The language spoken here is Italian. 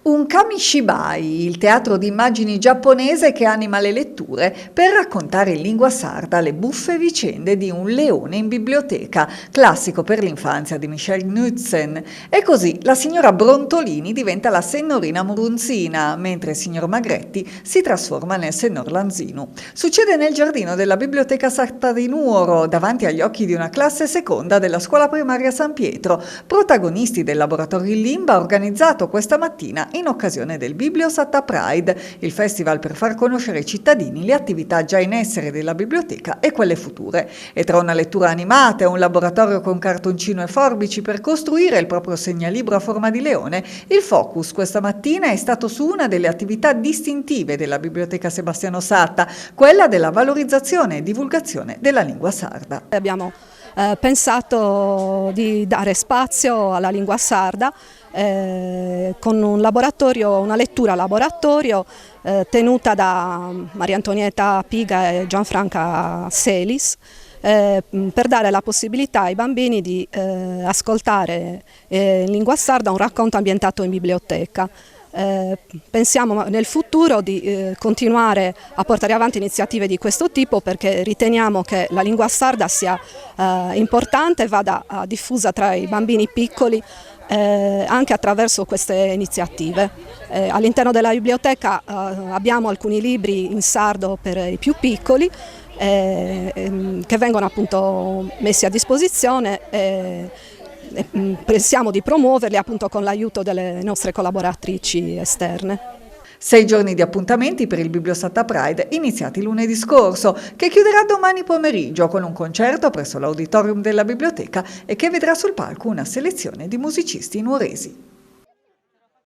Un kamishibai, il teatro di immagini giapponese che anima le letture per raccontare in lingua sarda le buffe vicende di un leone in biblioteca, classico per l'infanzia di Michel Knudsen. E così la signora Brontolini diventa la signorina Murunzina, mentre il signor Magretti si trasforma nel signor Lanzinu. Succede nel giardino della biblioteca sarda di Nuoro, davanti agli occhi di una classe seconda della scuola primaria San Pietro, protagonisti del laboratorio in Limba organizzato questa mattina in occasione del Bibliosatta Pride, il festival per far conoscere ai cittadini le attività già in essere della biblioteca e quelle future. E tra una lettura animata e un laboratorio con cartoncino e forbici per costruire il proprio segnalibro a forma di leone, il focus questa mattina è stato su una delle attività distintive della Biblioteca Sebastiano Satta, quella della valorizzazione e divulgazione della lingua sarda. Abbiamo pensato di dare spazio alla lingua sarda con un laboratorio, una lettura laboratorio tenuta da Maria Antonietta Piga e Gianfranca Selis, per dare la possibilità ai bambini di ascoltare in lingua sarda un racconto ambientato in biblioteca. Pensiamo nel futuro di continuare a portare avanti iniziative di questo tipo, perché riteniamo che la lingua sarda sia importante e vada diffusa tra i bambini piccoli anche attraverso queste iniziative. All'interno della biblioteca abbiamo alcuni libri in sardo per i più piccoli che vengono appunto messi a disposizione. Pensiamo di promuoverli appunto con l'aiuto delle nostre collaboratrici esterne. 6 giorni di appuntamenti per il Bibliosatta Pride iniziati lunedì scorso, che chiuderà domani pomeriggio con un concerto presso l'auditorium della biblioteca e che vedrà sul palco una selezione di musicisti nuoresi.